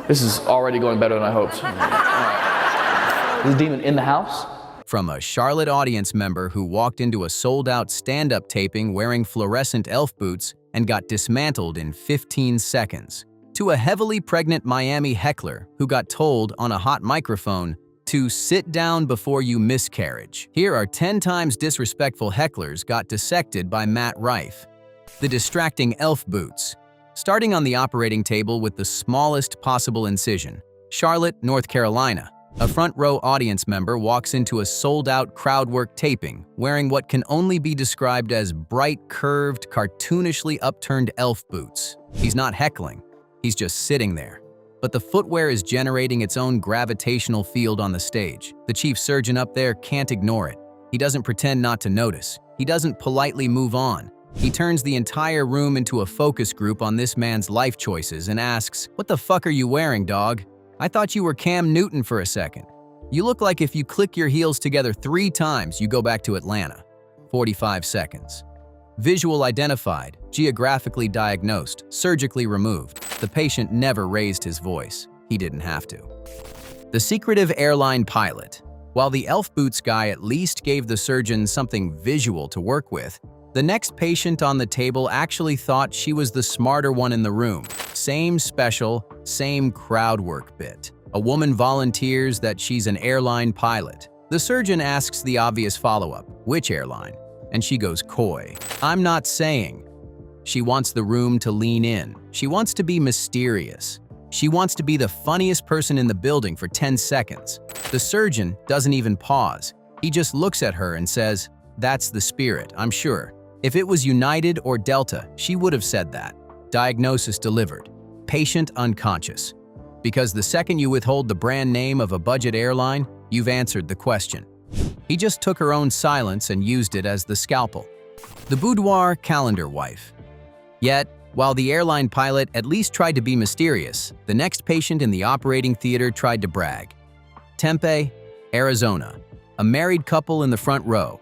This is already going better than I hoped. All right. Is the demon in the house? From a Charlotte audience member who walked into a sold-out stand-up taping wearing fluorescent elf boots and got dismantled in 15 seconds, to a heavily pregnant Miami heckler who got told on a hot microphone to sit down before you miscarriage. Here are 10 times disrespectful hecklers got dissected by Matt Rife. The distracting elf boots. Starting on the operating table with the smallest possible incision, Charlotte, North Carolina. A front-row audience member walks into a sold-out crowd-work taping wearing what can only be described as bright, curved, cartoonishly upturned elf boots. He's not heckling, he's just sitting there. But the footwear is generating its own gravitational field on the stage. The chief surgeon up there can't ignore it. He doesn't pretend not to notice. He doesn't politely move on. He turns the entire room into a focus group on this man's life choices and asks, "What the fuck are you wearing, dog? I thought you were Cam Newton for a second. You look like if you click your heels together 3 times, you go back to Atlanta." 45 seconds. Visual identified, geographically diagnosed, surgically removed. The patient never raised his voice. He didn't have to. The Secretive Airline pilot. While the elf boots guy at least gave the surgeon something visual to work with, the next patient on the table actually thought she was the smarter one in the room. Same special, same crowd work bit. A woman volunteers that she's an airline pilot. The surgeon asks the obvious follow-up, which airline? And she goes coy. "I'm not saying." She wants the room to lean in. She wants to be mysterious. She wants to be the funniest person in the building for 10 seconds. The surgeon doesn't even pause. He just looks at her and says, "That's the spirit, I'm sure." If it was United or Delta, she would have said that. Diagnosis delivered. Patient unconscious. Because the second you withhold the brand name of a budget airline, you've answered the question. He just took her own silence and used it as the scalpel. The Boudoir calendar wife. Yet, while the airline pilot at least tried to be mysterious, the next patient in the operating theater tried to brag. Tempe, Arizona. A married couple in the front row.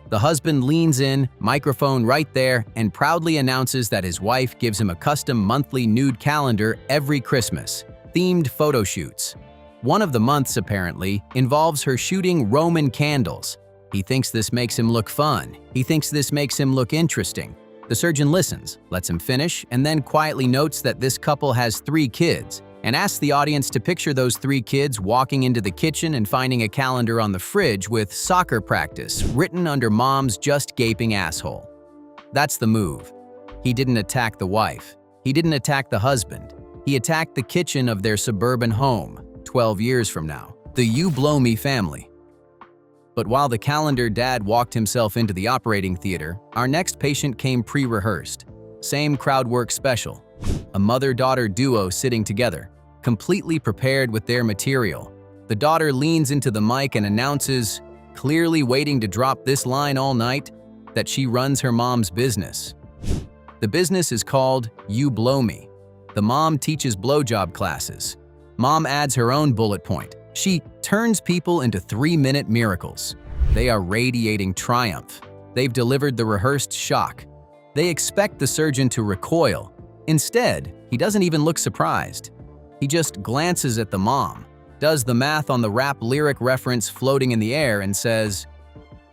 The husband leans in, microphone right there, and proudly announces that his wife gives him a custom monthly nude calendar every Christmas. Themed photo shoots. One of the months, apparently, involves her shooting Roman candles. He thinks this makes him look fun. He thinks this makes him look interesting. The surgeon listens, lets him finish, and then quietly notes that this couple has 3 kids, and asks the audience to picture those 3 kids walking into the kitchen and finding a calendar on the fridge with "soccer practice" written under mom's just gaping asshole. That's the move. He didn't attack the wife. He didn't attack the husband. He attacked the kitchen of their suburban home, 12 years from now. The "you blow me" family. But while the calendar dad walked himself into the operating theater, our next patient came pre-rehearsed. Same crowd work special. A mother-daughter duo sitting together, completely prepared with their material. The daughter leans into the mic and announces, clearly waiting to drop this line all night, that she runs her mom's business. The business is called "You Blow Me." The mom teaches blowjob classes. Mom adds her own bullet point. She turns people into 3-minute miracles. They are radiating triumph. They've delivered the rehearsed shock. They expect the surgeon to recoil. Instead, he doesn't even look surprised. He just glances at the mom, does the math on the rap lyric reference floating in the air and says,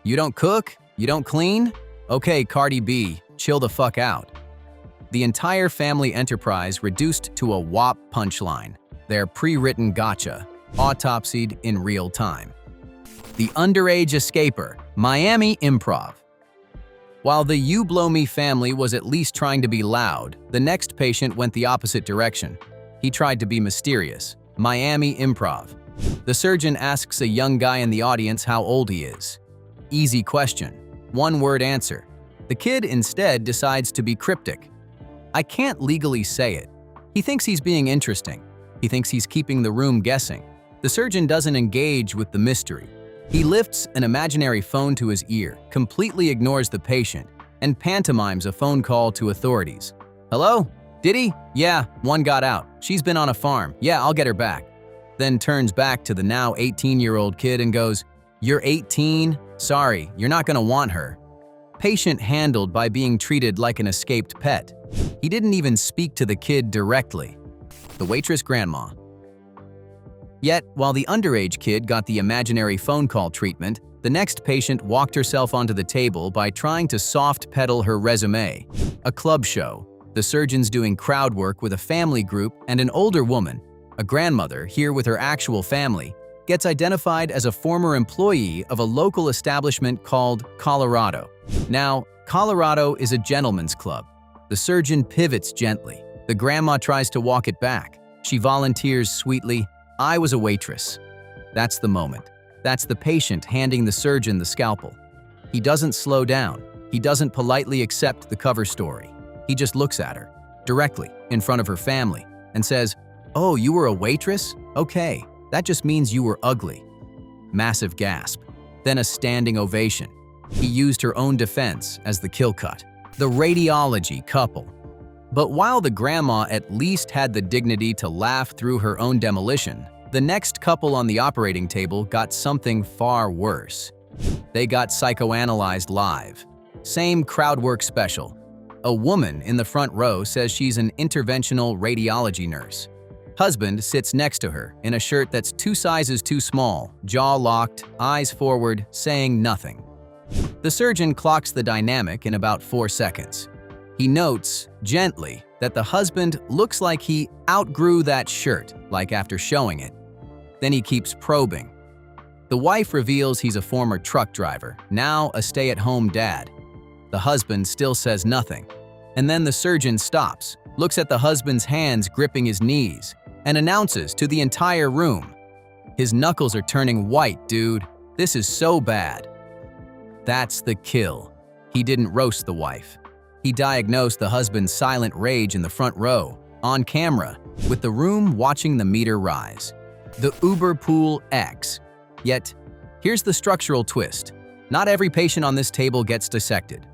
"You don't cook? You don't clean? Okay, Cardi B, chill the fuck out." The entire family enterprise reduced to a WAP punchline, their pre-written gotcha, autopsied in real time. The Underage Escaper, Miami Improv. While the "You Blow Me" family was at least trying to be loud, the next patient went the opposite direction. He tried to be mysterious. Miami Improv. The surgeon asks a young guy in the audience how old he is. Easy question. 1-word answer. The kid instead decides to be cryptic. I can't legally say it. He thinks he's being interesting. He thinks he's keeping the room guessing. The surgeon doesn't engage with the mystery. He lifts an imaginary phone to his ear, completely ignores the patient, and pantomimes a phone call to authorities. "Hello? Did he? Yeah, one got out. She's been on a farm. Yeah, I'll get her back." Then turns back to the now 18-year-old kid and goes, "You're 18? Sorry, you're not gonna want her." Patient handled by being treated like an escaped pet. He didn't even speak to the kid directly. The Waitress Grandma. Yet, while the underage kid got the imaginary phone call treatment, the next patient walked herself onto the table by trying to soft pedal her resume. A club show, the surgeons doing crowd work with a family group, and an older woman, a grandmother here with her actual family, gets identified as a former employee of a local establishment called Colorado. Now, Colorado is a gentleman's club. The surgeon pivots gently. The grandma tries to walk it back. She volunteers sweetly, "I was a waitress." That's the moment. That's the patient handing the surgeon the scalpel. He doesn't slow down. He doesn't politely accept the cover story. He just looks at her, directly, in front of her family, and says, "Oh, you were a waitress? Okay, that just means you were ugly." Massive gasp, then a standing ovation. He used her own defense as the kill cut. The Radiology Couple. But while the grandma at least had the dignity to laugh through her own demolition, the next couple on the operating table got something far worse. They got psychoanalyzed live. Same crowd work special. A woman in the front row says she's an interventional radiology nurse. Husband sits next to her in a shirt that's 2 sizes too small, jaw locked, eyes forward, saying nothing. The surgeon clocks the dynamic in about 4 seconds. He notes, gently, that the husband looks like he outgrew that shirt, like after showing it. Then he keeps probing. The wife reveals he's a former truck driver, now a stay-at-home dad. The husband still says nothing. And then the surgeon stops, looks at the husband's hands gripping his knees, and announces to the entire room, "His knuckles are turning white, dude. This is so bad." That's the kill. He didn't roast the wife. He diagnosed the husband's silent rage in the front row, on camera, with the room watching the meter rise. The Uber Pool X. Yet, here's the structural twist. Not every patient on this table gets dissected.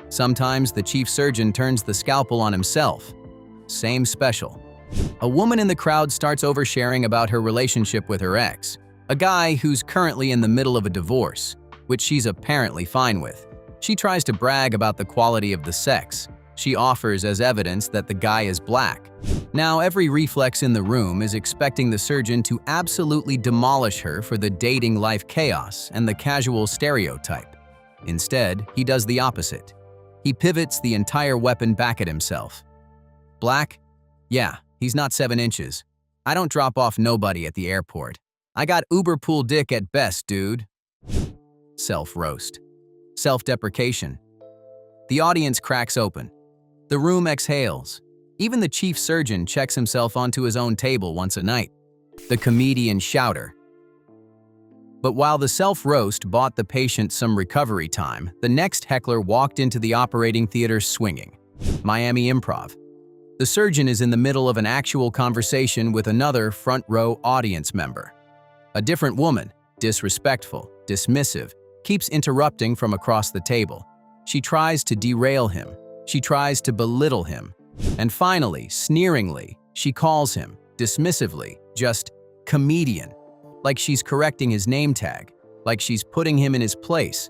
Sometimes the chief surgeon turns the scalpel on himself. Same special. A woman in the crowd starts oversharing about her relationship with her ex, a guy who's currently in the middle of a divorce, which she's apparently fine with. She tries to brag about the quality of the sex. She offers as evidence that the guy is black. Now, every reflex in the room is expecting the surgeon to absolutely demolish her for the dating life chaos and the casual stereotype. Instead, he does the opposite. He pivots the entire weapon back at himself. Black? Yeah, he's not 7 inches. I don't drop off nobody at the airport. I got Uber pool dick at best, dude. Self-roast. Self-deprecation. The audience cracks open. The room exhales. Even the chief surgeon checks himself onto his own table once a night. The comedian shouter. But while the self-roast bought the patient some recovery time, the next heckler walked into the operating theater swinging. Miami Improv. The surgeon is in the middle of an actual conversation with another front-row audience member. A different woman, disrespectful, dismissive, keeps interrupting from across the table. She tries to derail him. She tries to belittle him. And finally, sneeringly, she calls him, dismissively, just comedian. Like she's correcting his name tag, like she's putting him in his place.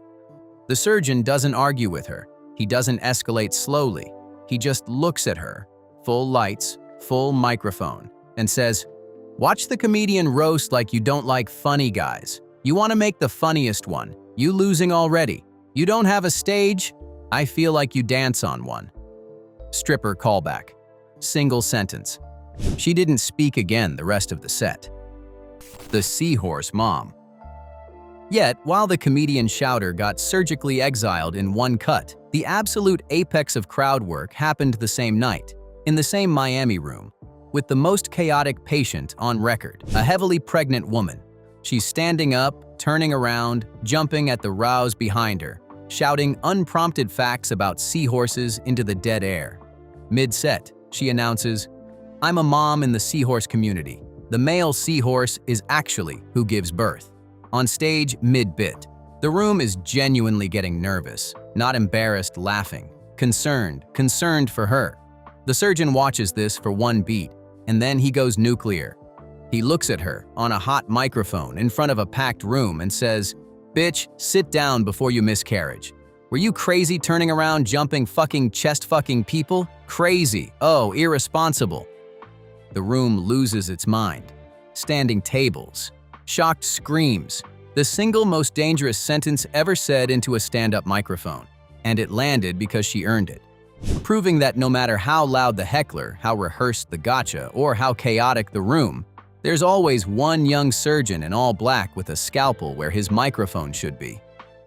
The surgeon doesn't argue with her. He doesn't escalate slowly. He just looks at her, full lights, full microphone, and says, "Watch the comedian roast like you don't like funny guys. You want to make the funniest one. You losing already. You don't have a stage? I feel like you dance on one." Stripper callback. Single sentence. She didn't speak again the rest of the set. The Seahorse Mom. Yet, while the comedian shouter got surgically exiled in one cut, the absolute apex of crowd work happened the same night, in the same Miami room, with the most chaotic patient on record, a heavily pregnant woman. She's standing up, turning around, jumping at the rows behind her, shouting unprompted facts about seahorses into the dead air. Mid-set, she announces, "I'm a mom in the seahorse community. The male seahorse is actually who gives birth." On stage, mid-bit. The room is genuinely getting nervous, not embarrassed, laughing, concerned for her. The surgeon watches this for one beat, and then he goes nuclear. He looks at her on a hot microphone in front of a packed room and says, "Bitch, sit down before you miscarriage. Were you crazy turning around jumping fucking chest fucking people? Crazy. Oh, irresponsible." The room loses its mind. standing tables. Shocked screams, the single most dangerous sentence ever said into a stand-up microphone. And it landed because she earned it. Proving that no matter how loud the heckler, how rehearsed the gotcha, or how chaotic the room, there's always one young surgeon in all black with a scalpel where his microphone should be.